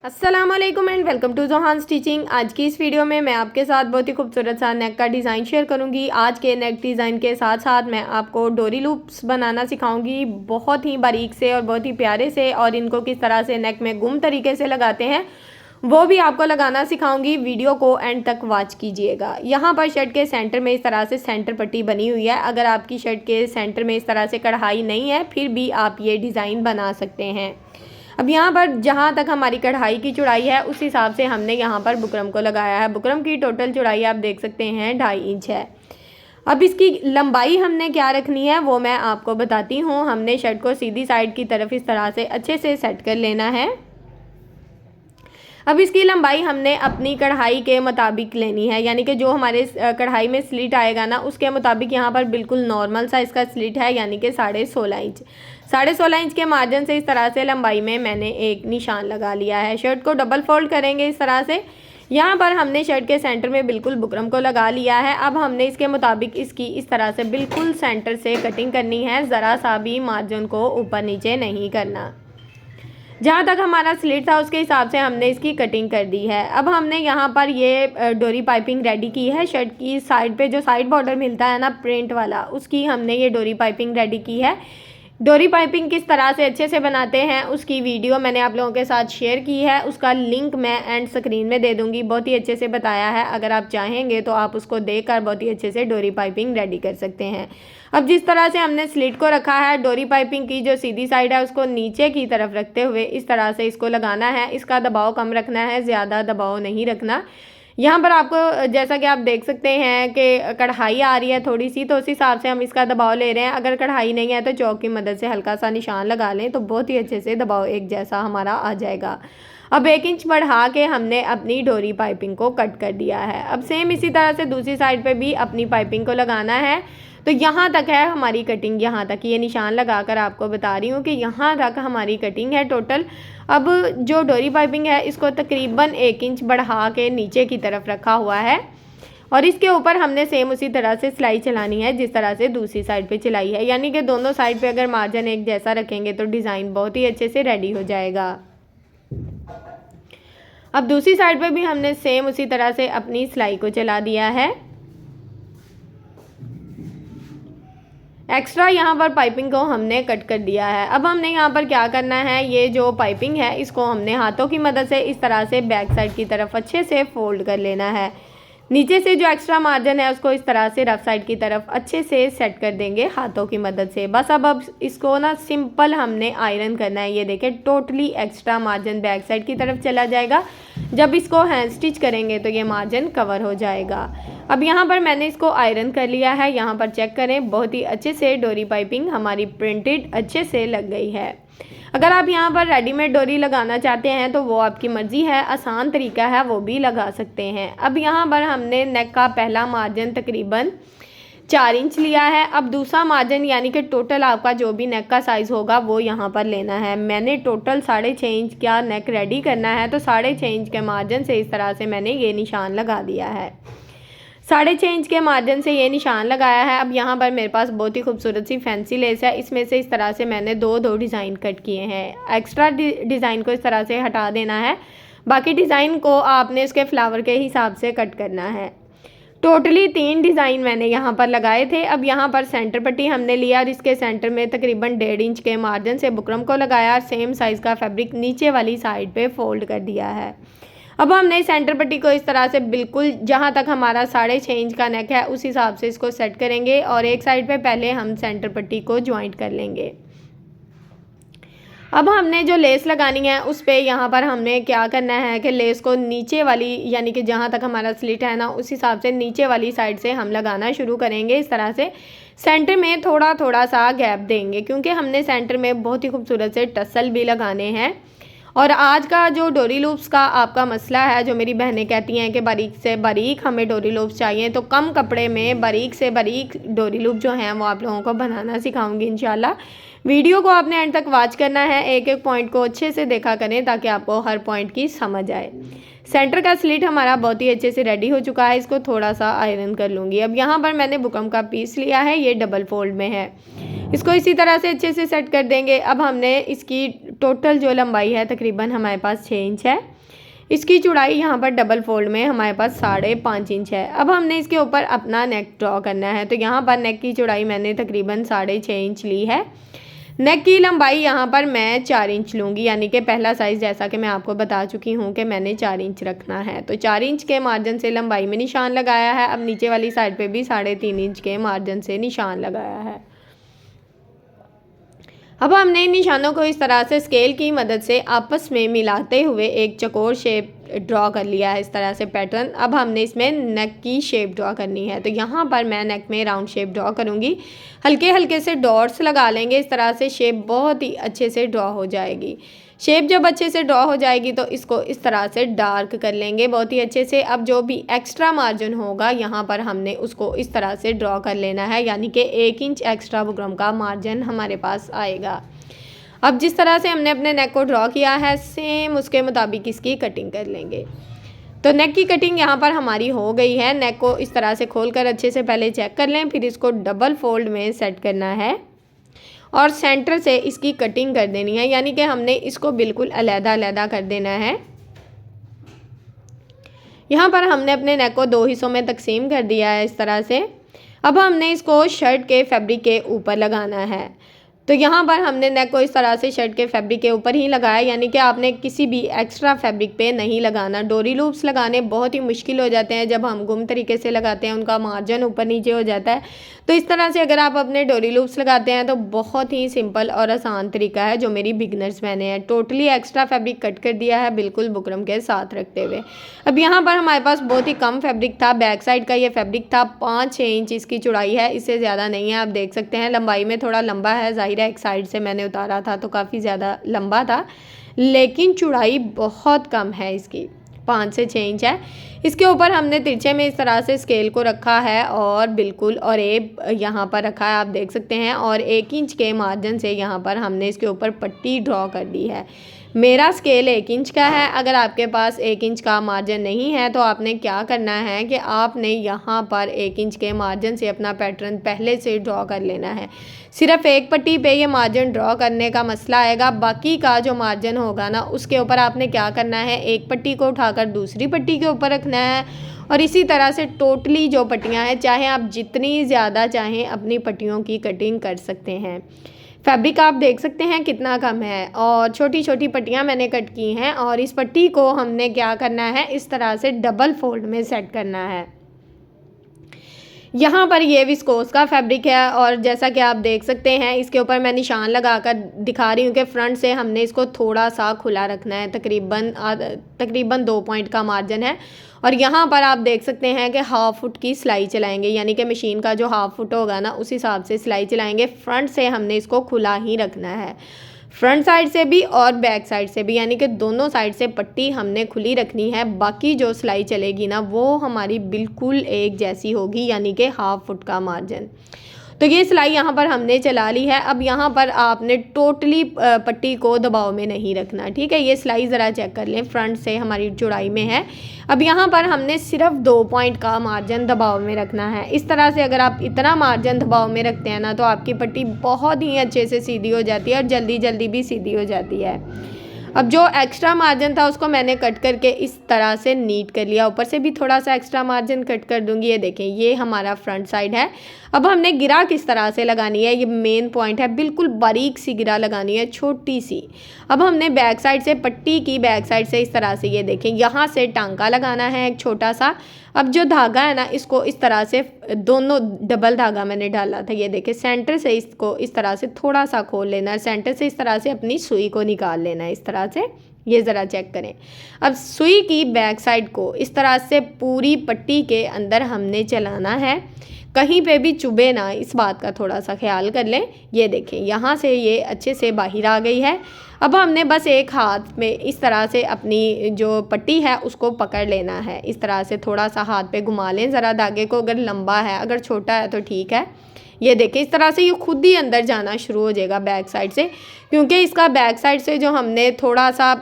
अस्सलामुअलैकुम and welcome to जोहान स्टिचिंग। आज की इस वीडियो में मैं आपके साथ बहुत ही खूबसूरत सा नेक का डिज़ाइन शेयर करूंगी। आज के नेक डिज़ाइन के साथ साथ मैं आपको डोरी लूप्स बनाना सिखाऊंगी, बहुत ही बारीक से और बहुत ही प्यारे से, और इनको किस तरह से नेक में गुम तरीके से लगाते हैं वो भी आपको लगाना सिखाऊंगी। वीडियो को एंड तक वॉच कीजिएगा। यहाँ पर शर्ट के सेंटर में इस तरह से सेंटर पट्टी बनी हुई है। अगर आपकी शर्ट के सेंटर में इस तरह से कढ़ाई नहीं है फिर भी आप ये डिज़ाइन बना सकते हैं। अब यहाँ पर जहाँ तक हमारी कढ़ाई की चौड़ाई है उस हिसाब से हमने यहाँ पर बुकरम को लगाया है। बुकरम की टोटल चौड़ाई आप देख सकते हैं 2.5 इंच है। अब इसकी लंबाई हमने क्या रखनी है वो मैं आपको बताती हूँ। हमने शर्ट को सीधी साइड की तरफ इस तरह से अच्छे से सेट कर लेना है। अब इसकी लंबाई हमने अपनी कढ़ाई के मुताबिक लेनी है, यानी कि जो हमारे कढ़ाई में स्लिट आएगा ना उसके मुताबिक यहाँ पर बिल्कुल नॉर्मल सा इसका स्लिट है, यानी कि 16.5 इंच। 16.5 इंच के मार्जिन से इस तरह से लंबाई में मैंने एक निशान लगा लिया है। शर्ट को डबल फोल्ड करेंगे इस तरह से। यहाँ पर हमने शर्ट के सेंटर में बिल्कुल बुकरम को लगा लिया है। अब हमने इसके मुताबिक इसकी इस तरह से बिल्कुल सेंटर से कटिंग करनी है, ज़रा सा भी मार्जिन को ऊपर नीचे नहीं करना। जहाँ तक हमारा स्लिट था उसके हिसाब से हमने इसकी कटिंग कर दी है। अब हमने यहाँ पर ये डोरी पाइपिंग रेडी की है। शर्ट की साइड पे जो साइड बॉर्डर मिलता है ना प्रिंट वाला, उसकी हमने ये डोरी पाइपिंग रेडी की है। डोरी पाइपिंग किस तरह से अच्छे से बनाते हैं उसकी वीडियो मैंने आप लोगों के साथ शेयर की है, उसका लिंक मैं एंड स्क्रीन में दे दूंगी। बहुत ही अच्छे से बताया है, अगर आप चाहेंगे तो आप उसको देखकर बहुत ही अच्छे से डोरी पाइपिंग रेडी कर सकते हैं। अब जिस तरह से हमने स्लिट को रखा है, डोरी पाइपिंग की जो सीधी साइड है उसको नीचे की तरफ रखते हुए इस तरह से इसको लगाना है। इसका दबाव कम रखना है, ज़्यादा दबाव नहीं रखना। यहाँ पर आपको जैसा कि आप देख सकते हैं कि कढ़ाई आ रही है थोड़ी सी, तो उस हिसाब से हम इसका दबाव ले रहे हैं। अगर कढ़ाई नहीं है तो चौक की मदद से हल्का सा निशान लगा लें तो बहुत ही अच्छे से दबाव एक जैसा हमारा आ जाएगा। अब 1 इंच बढ़ा के हमने अपनी डोरी पाइपिंग को कट कर दिया है। अब सेम इसी तरह से दूसरी साइड पे भी अपनी पाइपिंग को लगाना है। तो यहाँ तक है हमारी कटिंग, यहाँ तक ये निशान लगाकर आपको बता रही हूँ कि यहाँ तक हमारी कटिंग है टोटल। अब जो डोरी पाइपिंग है इसको तकरीबन 1 इंच बढ़ा के नीचे की तरफ रखा हुआ है, और इसके ऊपर हमने सेम उसी तरह से सिलाई चलानी है जिस तरह से दूसरी साइड पे चलाई है, यानी कि दोनों साइड पे अगर मार्जिन एक जैसा रखेंगे तो डिज़ाइन बहुत ही अच्छे से रेडी हो जाएगा। अब दूसरी साइड पे भी हमने सेम उसी तरह से अपनी सिलाई को चला दिया है। एक्स्ट्रा यहाँ पर पाइपिंग को हमने कट कर दिया है। अब हमने यहाँ पर क्या करना है, ये जो पाइपिंग है इसको हमने हाथों की मदद से इस तरह से बैक साइड की तरफ अच्छे से फोल्ड कर लेना है। नीचे से जो एक्स्ट्रा मार्जिन है उसको इस तरह से रफ साइड की तरफ अच्छे से सेट कर देंगे हाथों की मदद से। बस अब इसको ना सिंपल हमने आयरन करना है। ये देखें totally extra margin back side की तरफ चला जाएगा। जब इसको हैंड स्टिच करेंगे तो ये मार्जिन कवर हो जाएगा। अब यहाँ पर मैंने इसको आयरन कर लिया है। यहाँ पर चेक करें बहुत ही अच्छे से डोरी पाइपिंग हमारी प्रिंटेड अच्छे से लग गई है। अगर आप यहाँ पर रेडीमेड डोरी लगाना चाहते हैं तो वो आपकी मर्ज़ी है, आसान तरीका है, वो भी लगा सकते हैं। अब यहाँ पर हमने नेक का पहला मार्जिन तकरीबन 4 इंच लिया है। अब दूसरा मार्जिन यानी कि टोटल आपका जो भी नेक का साइज़ होगा वो यहाँ पर लेना है। मैंने टोटल 6.5 इंच का नेक रेडी करना है, तो 6.5 इंच के मार्जिन से इस तरह से मैंने ये निशान लगा दिया है। 6.5 इंच के मार्जिन से ये निशान लगाया है। अब यहाँ पर मेरे पास बहुत ही खूबसूरत सी फैंसी लेस है, इसमें से इस तरह से मैंने दो डिज़ाइन कट किए हैं। एक्स्ट्रा डिज़ाइन को इस तरह से हटा देना है, बाकी डिज़ाइन को आपने इसके फ्लावर के हिसाब से कट करना है। टोटली 3 डिज़ाइन मैंने यहाँ पर लगाए थे। अब यहाँ पर सेंटर पट्टी हमने लिया और इसके सेंटर में तकरीबन 1.5 इंच के मार्जिन से बुकरम को लगाया और सेम साइज़ का फैब्रिक नीचे वाली साइड पे फोल्ड कर दिया है। अब हमने सेंटर पट्टी को इस तरह से बिल्कुल जहाँ तक हमारा 6.5 इंच का नेक है उस हिसाब से इसको सेट करेंगे, और एक साइड पे पहले हम सेंटर पट्टी को ज्वाइंट कर लेंगे। अब हमने जो लेस लगानी है उस पे यहाँ पर हमने क्या करना है कि लेस को नीचे वाली यानी कि जहाँ तक हमारा स्लिट है ना उस हिसाब से नीचे वाली साइड से हम लगाना शुरू करेंगे। इस तरह से सेंटर में थोड़ा थोड़ा सा गैप देंगे, क्योंकि हमने सेंटर में बहुत ही खूबसूरत से टसल भी लगाने हैं। और आज का जो डोरी लूप्स का आपका मसला है, जो मेरी बहनें कहती हैं कि बारीक से बारीक हमें डोरी लूप्स चाहिए, तो कम कपड़े में बारीक से बारीक डोरी लूप जो हैं वो आप लोगों को बनाना सिखाऊंगी इंशाल्लाह। वीडियो को आपने एंड तक वॉच करना है, एक एक पॉइंट को अच्छे से देखा करें ताकि आपको हर पॉइंट की समझ आए। सेंटर का स्लिट हमारा बहुत ही अच्छे से रेडी हो चुका है, इसको थोड़ा सा आयरन कर लूँगी। अब यहाँ पर मैंने बुकरम का पीस लिया है, ये डबल फोल्ड में है, इसको इसी तरह से अच्छे से सेट कर देंगे। अब हमने इसकी टोटल जो लंबाई है तकरीबन हमारे पास 6 इंच है। इसकी चौड़ाई यहाँ पर डबल फोल्ड में हमारे पास 5.5 इंच है। अब हमने इसके ऊपर अपना नेक ड्रॉ करना है। तो यहाँ पर नेक की चौड़ाई मैंने तकरीबन 6.5 इंच ली है। नेक की लंबाई यहाँ पर मैं 4 इंच लूँगी, यानी कि पहला साइज़ जैसा कि मैं आपको बता चुकी हूँ कि मैंने 4 इंच रखना है। तो 4 इंच के मार्जिन से लंबाई में निशान लगाया है। अब नीचे वाली साइड पे भी 3.5 इंच के मार्जिन से निशान लगाया है। अब हमने इन निशानों को इस तरह से स्केल की मदद से आपस में मिलाते हुए एक चौकोर शेप ड्रॉ कर लिया है, इस तरह से पैटर्न। अब हमने इसमें नेक की शेप ड्रॉ करनी है। तो यहाँ पर मैं नेक में राउंड शेप ड्रॉ करूँगी। हल्के हल्के से डॉट्स लगा लेंगे, इस तरह से शेप बहुत ही अच्छे से ड्रॉ हो जाएगी। शेप जब अच्छे से ड्रॉ हो जाएगी तो इसको इस तरह से डार्क कर लेंगे बहुत ही अच्छे से। अब जो भी एक्स्ट्रा मार्जिन होगा यहाँ पर हमने उसको इस तरह से ड्रॉ कर लेना है, यानी कि 1 इंच एक्स्ट्रा बुकरम का मार्जिन हमारे पास आएगा। अब जिस तरह से हमने अपने नेक को ड्रॉ किया है सेम उसके मुताबिक इसकी कटिंग कर लेंगे। तो नेक की कटिंग यहाँ पर हमारी हो गई है। नेक को इस तरह से खोलकर अच्छे से पहले चेक कर लें, फिर इसको डबल फोल्ड में सेट करना है और सेंटर से इसकी कटिंग कर देनी है, यानी कि हमने इसको बिल्कुल अलग-अलग कर देना है। यहाँ पर हमने अपने नेक को 2 हिस्सों में तकसीम कर दिया है इस तरह से। अब हमने इसको शर्ट के फैब्रिक के ऊपर लगाना है। तो यहाँ पर हमने नेक को इस तरह से शर्ट के फैब्रिक के ऊपर ही लगाया, यानी कि आपने किसी भी एक्स्ट्रा फैब्रिक पे नहीं लगाना। डोरी लूप्स लगाने बहुत ही मुश्किल हो जाते हैं जब हम गुम तरीके से लगाते हैं, उनका मार्जिन ऊपर नीचे हो जाता है। तो इस तरह से अगर आप अपने डोरी लूप्स लगाते हैं तो बहुत ही सिंपल और आसान तरीका है जो मेरी बिगनर्स बहने हैं। टोटली एक्स्ट्रा फैब्रिक कट कर दिया है बिल्कुल बुकरम के साथ रखते हुए। अब यहाँ पर हमारे पास बहुत ही कम फैब्रिक था, बैक साइड का ये फैब्रिक था। 5-6 इंच इसकी चौड़ाई है, इससे ज़्यादा नहीं है। आप देख सकते हैं लंबाई में थोड़ा लंबा है, जाहिर है एक साइड से मैंने उतारा था तो काफ़ी ज़्यादा लंबा था, लेकिन चौड़ाई बहुत कम है इसकी, 5 से 6 इंच है। इसके ऊपर हमने तिरछे में इस तरह से स्केल को रखा है और बिल्कुल और यहाँ पर रखा है, आप देख सकते हैं। और 1 इंच के मार्जिन से यहाँ पर हमने इसके ऊपर पट्टी ड्रॉ कर दी है। मेरा स्केल 1 इंच का है। अगर आपके पास 1 इंच का मार्जिन नहीं है तो आपने क्या करना है कि आपने यहाँ पर 1 इंच के मार्जिन से अपना पैटर्न पहले से ड्रॉ कर लेना है। सिर्फ एक पट्टी पे ये मार्जिन ड्रॉ करने का मसला आएगा, बाकी का जो मार्जिन होगा ना उसके ऊपर आपने क्या करना है, एक पट्टी को उठाकर दूसरी पट्टी के ऊपर रखना है। और इसी तरह से टोटली जो पट्टियाँ हैं, चाहे आप जितनी ज़्यादा चाहें अपनी पट्टियों की कटिंग कर सकते हैं। फैब्रिक आप देख सकते हैं कितना कम है और छोटी छोटी पट्टियाँ मैंने कट की हैं। और इस पट्टी को हमने क्या करना है, इस तरह से डबल फोल्ड में सेट करना है। यहाँ पर ये विस्कोस का फैब्रिक है और जैसा कि आप देख सकते हैं इसके ऊपर मैं निशान लगाकर दिखा रही हूँ कि फ्रंट से हमने इसको थोड़ा सा खुला रखना है। तकरीबन 2 पॉइंट का मार्जिन है। और यहाँ पर आप देख सकते हैं कि 1/2 फुट की सिलाई चलाएंगे, यानी कि मशीन का जो 1/2 फुट होगा ना उस हिसाब से सिलाई चलाएंगे। फ्रंट से हमने इसको खुला ही रखना है, फ्रंट साइड से भी और बैक साइड से भी, यानी कि दोनों साइड से पट्टी हमने खुली रखनी है। बाकी जो सिलाई चलेगी ना वो हमारी बिल्कुल एक जैसी होगी, यानी कि 1/2 फुट का मार्जिन। तो ये सिलाई यहाँ पर हमने चला ली है। अब यहाँ पर आपने टोटली पट्टी को दबाव में नहीं रखना, ठीक है। ये सिलाई ज़रा चेक कर लें, फ्रंट से हमारी चौड़ाई में है। अब यहाँ पर हमने सिर्फ 2 पॉइंट का मार्जिन दबाव में रखना है। इस तरह से अगर आप इतना मार्जिन दबाव में रखते हैं ना तो आपकी पट्टी बहुत ही अच्छे से सीधी हो जाती है और जल्दी जल्दी भी सीधी हो जाती है। अब जो एक्स्ट्रा मार्जिन था उसको मैंने कट करके इस तरह से नीट कर लिया। ऊपर से भी थोड़ा सा एक्स्ट्रा मार्जिन कट कर दूंगी। ये देखें, ये हमारा फ्रंट साइड है। अब हमने गिरा किस तरह से लगानी है, ये मेन पॉइंट है। बिल्कुल बारीक सी गिरा लगानी है, छोटी सी। अब हमने बैक साइड से पट्टी की बैक साइड से इस तरह से, ये देखें, यहाँ से टांका लगाना है एक छोटा सा। अब जो धागा है ना इसको इस तरह से, दोनों डबल धागा मैंने डाला था, ये देखें, सेंटर से इसको इस तरह से थोड़ा सा खोल लेना है। सेंटर से इस तरह से अपनी सुई को निकाल लेना है इस तरह से। ये ज़रा चेक करें। अब सुई की बैक साइड को इस तरह से पूरी पट्टी के अंदर हमने चलाना है, कहीं पे भी चुभे ना, इस बात का थोड़ा सा ख्याल कर लें। ये देखें, यहाँ से ये अच्छे से बाहर आ गई है। अब हमने बस एक हाथ में इस तरह से अपनी जो पट्टी है उसको पकड़ लेना है। इस तरह से थोड़ा सा हाथ पे घुमा लें ज़रा धागे को, अगर लंबा है, अगर छोटा है तो ठीक है। ये देखें, इस तरह से ये खुद ही अंदर जाना शुरू हो जाएगा बैक साइड से, क्योंकि इसका बैक साइड से जो हमने थोड़ा सा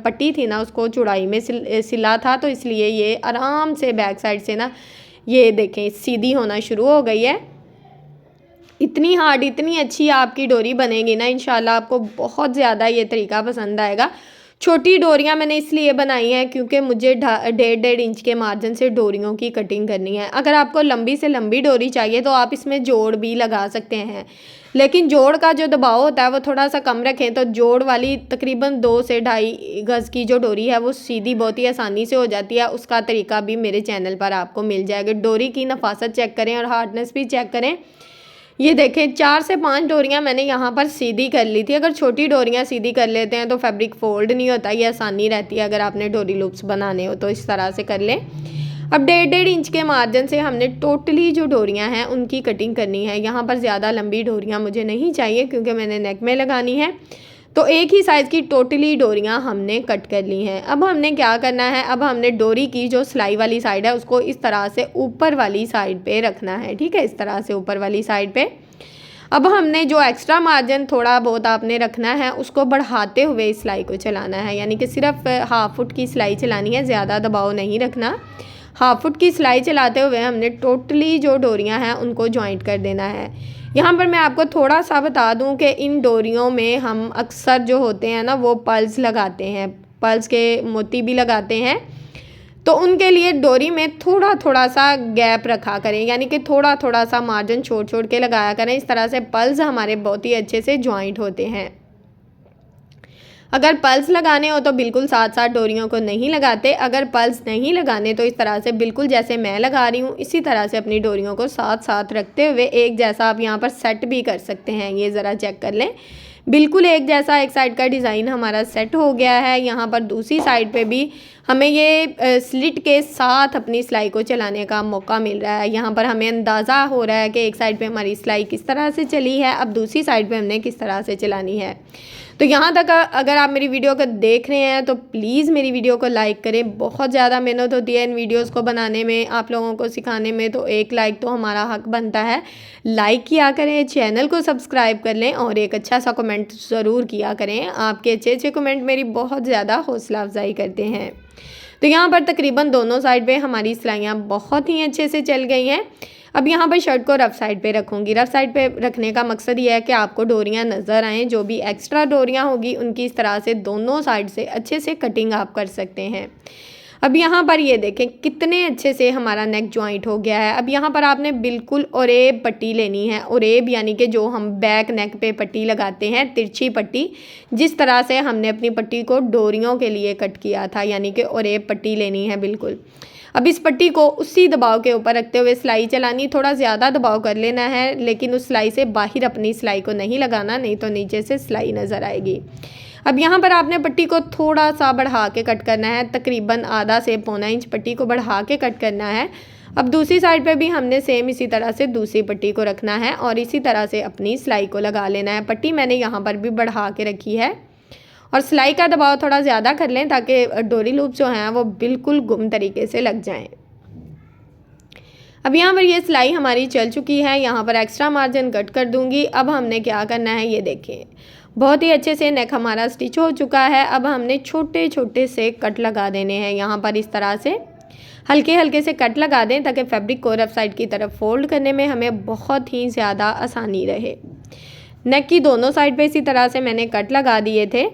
पट्टी थी ना उसको चौड़ाई में सिला था, तो इसलिए ये आराम से बैक साइड से ना, ये देखें, सीधी होना शुरू हो गई है। इतनी हार्ड, इतनी अच्छी आपकी डोरी बनेगी ना इंशाल्लाह, आपको बहुत ज़्यादा ये तरीका पसंद आएगा। छोटी डोरियां मैंने इसलिए बनाई हैं क्योंकि मुझे 1.5 इंच के मार्जिन से डोरियों की कटिंग करनी है। अगर आपको लंबी से लंबी डोरी चाहिए तो आप इसमें जोड़ भी लगा सकते हैं, लेकिन जोड़ का जो दबाव होता है वो थोड़ा सा कम रखें। तो जोड़ वाली तकरीबन 2 से 2.5 गज़ की जो डोरी है वो सीधी बहुत ही आसानी से हो जाती है। उसका तरीका भी मेरे चैनल पर आपको मिल जाएगा। डोरी की नफासत चेक करें और हार्डनेस भी चेक करें। ये देखें 4 से 5 डोरियां मैंने यहाँ पर सीधी कर ली थी। अगर छोटी डोरियां सीधी कर लेते हैं तो फैब्रिक फोल्ड नहीं होता, ये आसानी रहती है। अगर आपने डोरी लूप्स बनाने हो तो इस तरह से कर लें। अब 1.5 इंच के मार्जिन से हमने टोटली जो डोरियां हैं उनकी कटिंग करनी है। यहाँ पर ज़्यादा लंबी डोरियां मुझे नहीं चाहिए क्योंकि मैंने नेक में लगानी है। तो एक ही साइज़ की टोटली डोरियां हमने कट कर ली हैं। अब हमने क्या करना है, अब हमने डोरी की जो सिलाई वाली साइड है उसको इस तरह से ऊपर वाली साइड पे रखना है। ठीक है, इस तरह से ऊपर वाली साइड पे। अब हमने जो एक्स्ट्रा मार्जिन थोड़ा बहुत आपने रखना है उसको बढ़ाते हुए इस सिलाई को चलाना है, यानी कि सिर्फ हाफ फुट की सिलाई चलानी है, ज़्यादा दबाव नहीं रखना। हाफ फुट की सिलाई चलाते हुए हमने टोटली जो डोरियां हैं उनको जॉइंट कर देना है। यहाँ पर मैं आपको थोड़ा सा बता दूं कि इन डोरियों में हम अक्सर जो होते हैं ना वो पल्स लगाते हैं, पल्स के मोती भी लगाते हैं। तो उनके लिए डोरी में थोड़ा थोड़ा सा गैप रखा करें, यानी कि थोड़ा थोड़ा सा मार्जिन छोड़ छोड़ के लगाया करें। इस तरह से पल्स हमारे बहुत ही अच्छे से जॉइंट होते हैं। अगर पल्स लगाने हो तो बिल्कुल साथ साथ डोरियों को नहीं लगाते। अगर पल्स नहीं लगाने तो इस तरह से बिल्कुल जैसे मैं लगा रही हूँ इसी तरह से अपनी डोरियों को साथ साथ रखते हुए एक जैसा आप यहाँ पर सेट भी कर सकते हैं। ये ज़रा चेक कर लें, बिल्कुल एक जैसा एक साइड का डिज़ाइन हमारा सेट हो गया है। यहाँ पर दूसरी साइड पे भी हमें ये स्लिट के साथ अपनी सिलाई को चलाने का मौका मिल रहा है। यहाँ पर हमें अंदाज़ा हो रहा है कि एक साइड पे हमारी सिलाई किस तरह से चली है, अब दूसरी साइड पे हमने किस तरह से चलानी है। तो यहाँ तक अगर आप मेरी वीडियो को देख रहे हैं तो प्लीज़ मेरी वीडियो को लाइक करें। बहुत ज़्यादा मेहनत होती है इन वीडियोस को बनाने में, आप लोगों को सिखाने में, तो एक लाइक तो हमारा हक बनता है। लाइक किया करें, चैनल को सब्सक्राइब कर लें और एक अच्छा सा कमेंट ज़रूर किया करें। आपके अच्छे अच्छे कमेंट मेरी बहुत ज़्यादा हौसला अफजाई करते हैं। तो यहाँ पर तकरीबन दोनों साइड पे हमारी सिलाइयाँ बहुत ही अच्छे से चल गई हैं। अब यहाँ पर शर्ट को रफ साइड पे रखूँगी। रफ साइड पे रखने का मकसद ये है कि आपको डोरियाँ नज़र आएँ। जो भी एक्स्ट्रा डोरियाँ होगी उनकी इस तरह से दोनों साइड से अच्छे से कटिंग आप कर सकते हैं। अब यहाँ पर ये देखें कितने अच्छे से हमारा नेक जॉइंट हो गया है। अब यहाँ पर आपने बिल्कुल ओरेब पट्टी लेनी है। ओरेब यानी कि जो हम बैक नेक पे पट्टी लगाते हैं, तिरछी पट्टी, जिस तरह से हमने अपनी पट्टी को डोरियों के लिए कट किया था, यानी कि ओरेब पट्टी लेनी है बिल्कुल। अब इस पट्टी को उसी दबाव के ऊपर रखते हुए सिलाई चलानी, थोड़ा ज़्यादा दबाव कर लेना है, लेकिन उस सिलाई से बाहर अपनी सिलाई को नहीं लगाना, नहीं तो नीचे से सिलाई नज़र आएगी। अब यहाँ पर आपने पट्टी को थोड़ा सा बढ़ा के कट करना है, तकरीबन आधा से पौना इंच पट्टी को बढ़ा के कट करना है। अब दूसरी साइड पे भी हमने सेम इसी तरह से दूसरी पट्टी को रखना है और इसी तरह से अपनी सिलाई को लगा लेना है। पट्टी मैंने यहाँ पर भी बढ़ा के रखी है और सिलाई का दबाव थोड़ा ज़्यादा कर लें ताकि डोरी लूप जो हैं वो बिल्कुल गुम तरीके से लग जाएं। अब यहाँ पर ये सिलाई हमारी चल चुकी है, यहाँ पर एक्स्ट्रा मार्जिन कट कर दूँगी। अब हमने क्या करना है, ये देखें बहुत ही अच्छे से नेक हमारा स्टिच हो चुका है। अब हमने छोटे छोटे से कट लगा देने हैं। यहाँ पर इस तरह से हल्के हल्के से कट लगा दें ताकि फैब्रिक को रफ साइड की तरफ फोल्ड करने में हमें बहुत ही ज़्यादा आसानी रहे। नेक की दोनों साइड पे इसी तरह से मैंने कट लगा दिए थे।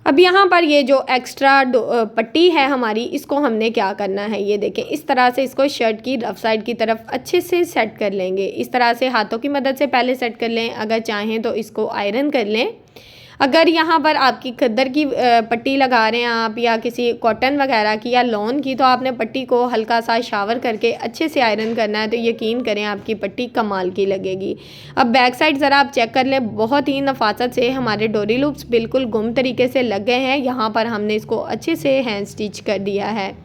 अब यहाँ पर ये जो एक्स्ट्रा पट्टी है हमारी, इसको हमने क्या करना है, ये देखें इस तरह से इसको शर्ट की रफ साइड की तरफ अच्छे से सेट कर लेंगे। इस तरह से हाथों की मदद से पहले सेट कर लें, अगर चाहें तो इसको आयरन कर लें। अगर यहाँ पर आपकी खद्दर की पट्टी लगा रहे हैं आप या किसी कॉटन वगैरह की या लॉन की, तो आपने पट्टी को हल्का सा शावर करके अच्छे से आयरन करना है, तो यकीन करें आपकी पट्टी कमाल की लगेगी। अब बैक साइड ज़रा आप चेक कर लें, बहुत ही नफासत से हमारे डोरी लूप्स बिल्कुल गुम तरीके से लग गए हैं। यहाँ पर हमने इसको अच्छे से हैंड स्टिच कर दिया है।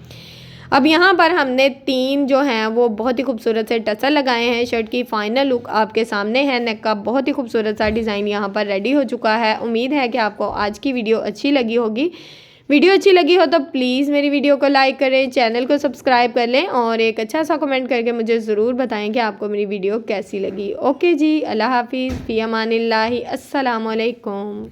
अब यहाँ पर हमने 3 जो हैं वो बहुत ही खूबसूरत से टसल लगाए हैं। शर्ट की फाइनल लुक आपके सामने है। नेक का बहुत ही खूबसूरत सा डिज़ाइन यहाँ पर रेडी हो चुका है। उम्मीद है कि आपको आज की वीडियो अच्छी लगी होगी। वीडियो अच्छी लगी हो तो प्लीज़ मेरी वीडियो को लाइक करें, चैनल को सब्सक्राइब कर लें और एक अच्छा सा कमेंट करके मुझे ज़रूर बताएं कि आपको मेरी वीडियो कैसी लगी। ओके जी, अल्लाह हाफिज़, फ़ी अमानिल्लाहि, अस्सलामु अलैकुम।